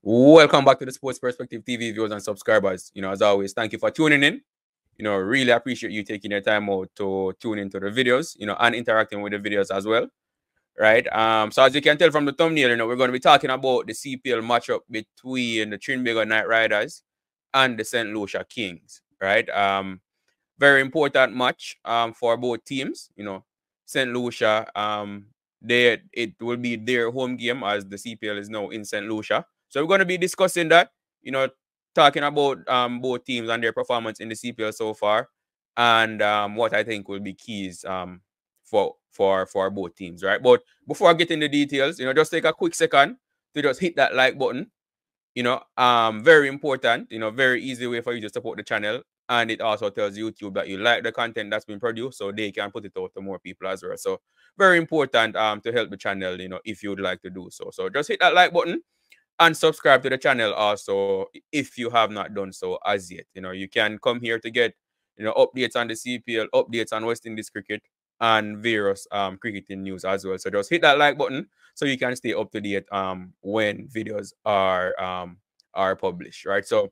Welcome back to the Sports Perspective TV viewers and subscribers. As always, thank you for tuning in. Really appreciate you taking your time out to tune into the videos, and interacting with the videos as well. Right. So as you can tell from the thumbnail, we're going to be talking about the CPL matchup between the Trinbago Knightriders and the St. Lucia Kings. Right. Very important match for both teams. St. Lucia, it will be their home game as the CPL is now in St. Lucia. So we're going to be discussing that, talking about both teams and their performance in the CPL so far, and what I think will be keys for both teams, right? But before I get into details, just take a quick second to just hit that like button. Very important, very easy way for you to support the channel. And it also tells YouTube that you like the content that's been produced, so they can put it out to more people as well. So very important to help the channel, if you would like to do so. So just hit that like button and subscribe to the channel also if you have not done so as yet. You can come here to get updates on the CPL, updates on West Indies cricket, and various cricketing news as well. So just hit that like button so you can stay up to date when videos are published, right? So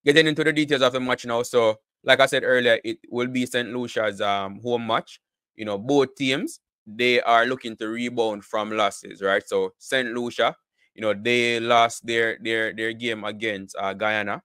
getting into the details of the match now. So like I said earlier, it will be St. Lucia's home match. Both teams, they are looking to rebound from losses, right? So St. Lucia, they lost their game against Guyana.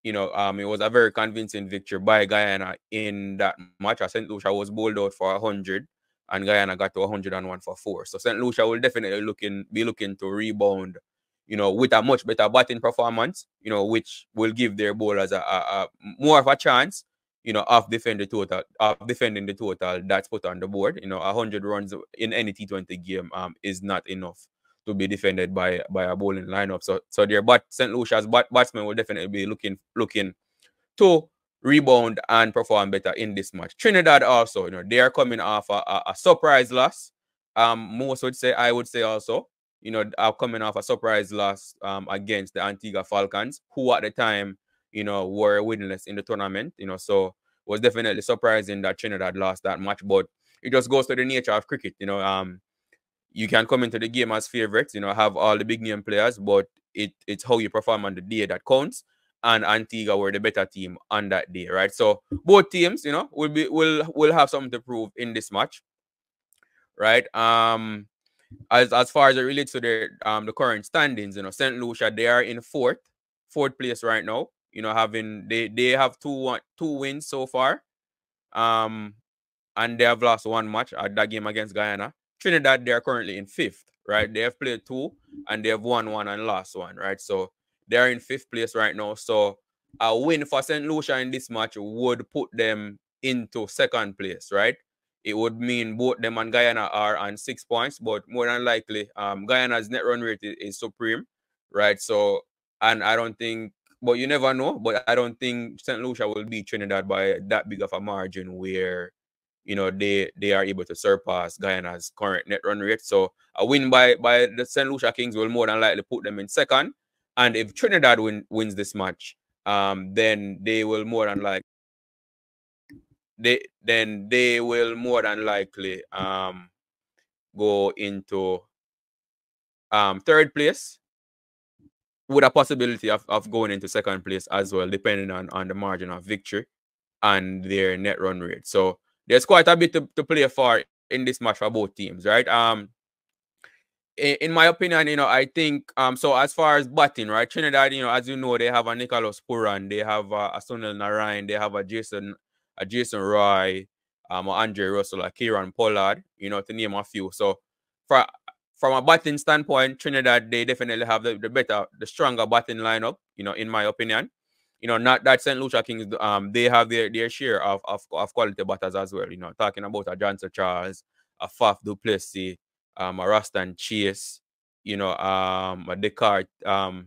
It was a very convincing victory by Guyana in that match. St. Lucia was bowled out for 100 and Guyana got to 101 for 4. So St. Lucia will definitely be looking to rebound, with a much better batting performance, which will give their bowlers a more of a chance, of defending the total that's put on the board. 100 runs in any T20 game is not enough to be defended by a bowling lineup. So their St. Lucia's batsmen will definitely be looking to rebound and perform better in this match. Trinidad also, they are coming off a surprise loss. I would say also, are coming off a surprise loss against the Antigua Falcons, who at the time, were winless in the tournament. So it was definitely surprising that Trinidad lost that match, but it just goes to the nature of cricket. You can come into the game as favorites, have all the big name players, but it's how you perform on the day that counts. And Antigua were the better team on that day, right? So both teams, will have something to prove in this match, right? As far as it relates to the current standings, St. Lucia, they are in fourth place right now. They have two wins so far, and they have lost one match at that game against Guyana. Trinidad, they are currently in fifth, right? They have played 2 and they have won 1 and lost 1, right? So they are in fifth place right now. So a win for St. Lucia in this match would put them into second place, right? It would mean both them and Guyana are on 6 points, but more than likely, Guyana's net run rate is supreme, right? So, and I don't think, but you never know, but I don't think St. Lucia will beat Trinidad by that big of a margin where, they are able to surpass Guyana's current net run rate. So a win by the St. Lucia Kings will more than likely put them in second. And if Trinidad wins this match, then they will more than likely go into third place with a possibility of going into second place as well, depending on the margin of victory and their net run rate. So there's quite a bit to play for in this match for both teams, right? In my opinion, I think so as far as batting, right? Trinidad, as you know, they have a Nicholas Pooran, they have a Sunil Narayan, they have a Jason Roy, Andre Russell, a Kieran Pollard, to name a few. So from a batting standpoint, Trinidad, they definitely have the stronger batting lineup, in my opinion. Not that St. Lucia Kings, they have their share of quality batters as well. Talking about a Johnson Charles, a Faf Duplessis, a Rastan Chase, a Descartes, I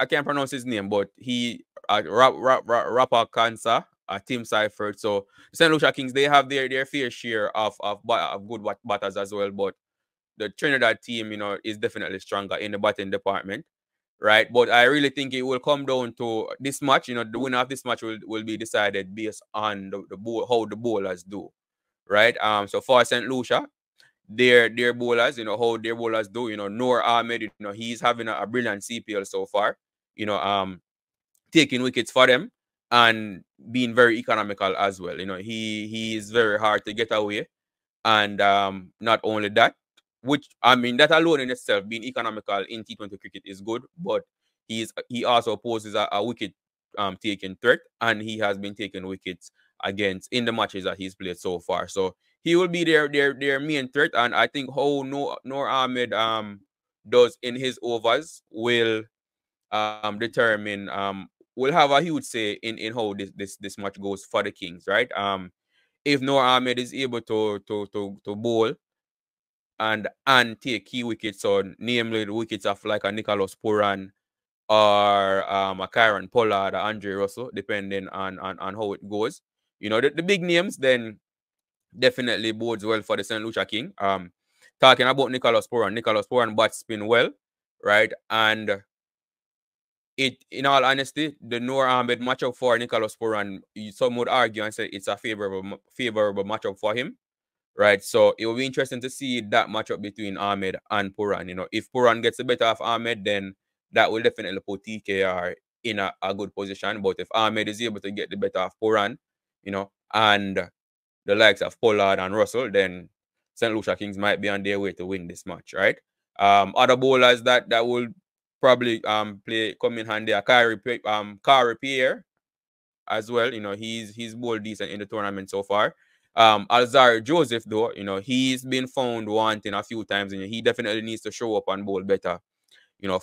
can't pronounce his name, but he Rapper Cancer, Team Seifert. So St. Lucia Kings, they have their fair share of good batters as well. But the Trinidad team, is definitely stronger in the batting department, right? But I really think it will come down to this match. The winner of this match will be decided based on how the bowlers do, right? So for St. Lucia, their bowlers, how their bowlers do. Noor Ahmed, he's having a brilliant CPL so far. Taking wickets for them and being very economical as well. He is very hard to get away. And not only that, which I mean that alone in itself, being economical in T20 cricket is good, but he also poses a wicket taking threat, and he has been taking wickets against in the matches that he's played so far. So he will be their main threat, and I think how Noor Ahmed does in his overs will determine will have a huge say in how this match goes for the Kings, right? If Noor Ahmed is able to bowl and take key wickets on, namely the wickets of like a Nicholas Pooran or a Kyron Pollard or Andre Russell, depending on how it goes. The big names then definitely bodes well for the St. Lucia King. Talking about Nicholas Pooran bats spin well, right? And in all honesty, the Noor Ahmed matchup for Nicholas Pooran, some would argue and say it's a favorable matchup for him, right? So it will be interesting to see that matchup between Ahmed and Pooran. If Pooran gets the better of Ahmed, then that will definitely put TKR in a good position. But if Ahmed is able to get the better of Pooran, and the likes of Pollard and Russell, then St. Lucia Kings might be on their way to win this match, right? Other bowlers that will probably come in handy are Kari Pierre as well. He's bowled decent in the tournament so far. Alzarri Joseph, though, he's been found wanting a few times, and he definitely needs to show up and bowl better,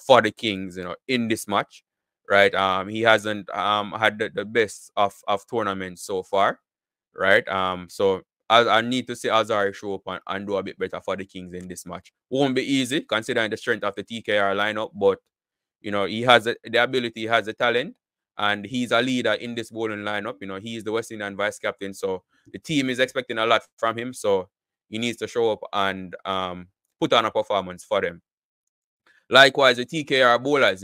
for the Kings, in this match, right? He hasn't had the best of tournaments so far, right? So I need to see Alzarri show up and do a bit better for the Kings in this match. Won't be easy considering the strength of the TKR lineup, but he has the ability, he has the talent, and he's a leader in this bowling lineup. He's the West Indian vice captain, so the team is expecting a lot from him. So he needs to show up and put on a performance for them. Likewise, the TKR bowlers,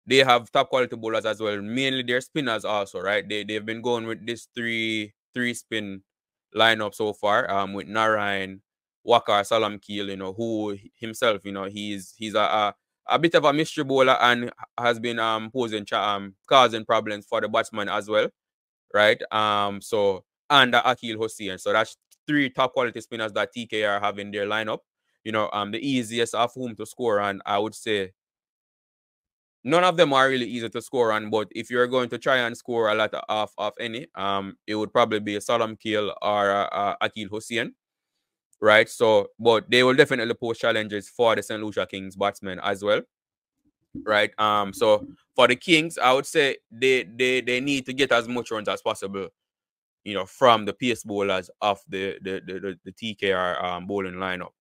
they have top quality bowlers as well. Mainly their spinners also, right? They've been going with this three spin lineup so far. With Narayan, Wakar, Salam Keel, who himself, he's a bit of a mystery bowler and has been causing problems for the batsman as well, right? So and Akil Hossein. So that's three top quality spinners that TKR have in their lineup. The easiest of whom to score on, I would say none of them are really easy to score on, but if you're going to try and score a lot of any, it would probably be Salam Keel or Akil Hossein, right? So, but they will definitely pose challenges for the St. Lucia Kings batsmen as well, right? So for the Kings, I would say they need to get as much runs as possible, from the pace bowlers of the TKR bowling lineup,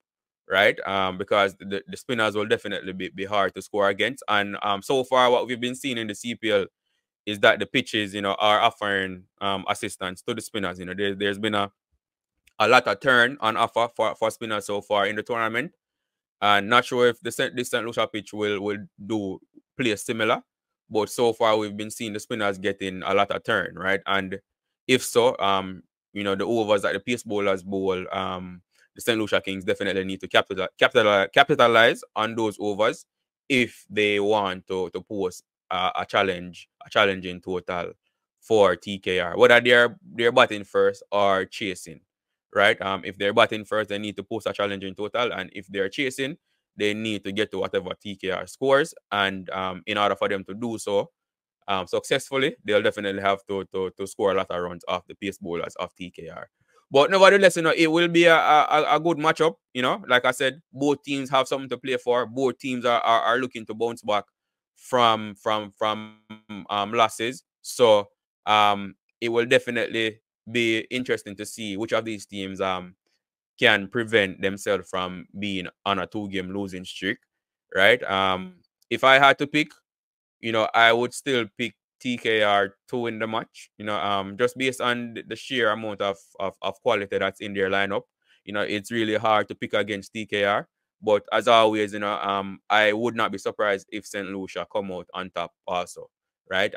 right? Because the spinners will definitely be hard to score against. And so far, what we've been seeing in the CPL is that the pitches, are offering assistance to the spinners. There's been a lot of turn on offer for spinners so far in the tournament. And not sure if this St. Lucia pitch will play similar, but so far we've been seeing the spinners getting a lot of turn, right? And if so, the overs that the pace bowlers bowl, the St. Lucia Kings definitely need to capitalize on those overs if they want to pose a challenging total for TKR, whether they're batting first or chasing, right? If they're batting first, they need to post a challenging total, and if they're chasing, they need to get to whatever TKR scores. And in order for them to do so successfully, they'll definitely have to score a lot of runs off the pace bowlers of TKR. But nevertheless, it will be a good matchup. Like I said, both teams have something to play for. Both teams are looking to bounce back from losses. So it will definitely be interesting to see which of these teams can prevent themselves from being on a 2-game losing streak, right? If I had to pick, I would still pick TKR to win the match, just based on the sheer amount of quality that's in their lineup. It's really hard to pick against TKR. But as always, I would not be surprised if St. Lucia come out on top also, right?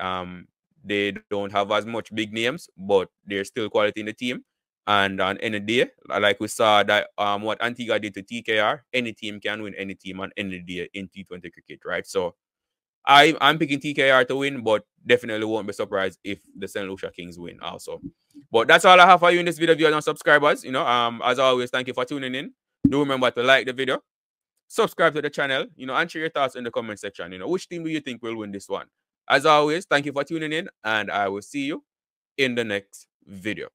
They don't have as much big names, but there's still quality in the team. And on any day, like we saw that what Antigua did to TKR, any team can win any team on any day in T20 cricket, right? So I'm picking TKR to win, but definitely won't be surprised if the St. Lucia Kings win also. But that's all I have for you in this video, viewers and subscribers. As always, thank you for tuning in. Do remember to like the video, subscribe to the channel, and share your thoughts in the comment section. Which team do you think will win this one? As always, thank you for tuning in, and I will see you in the next video.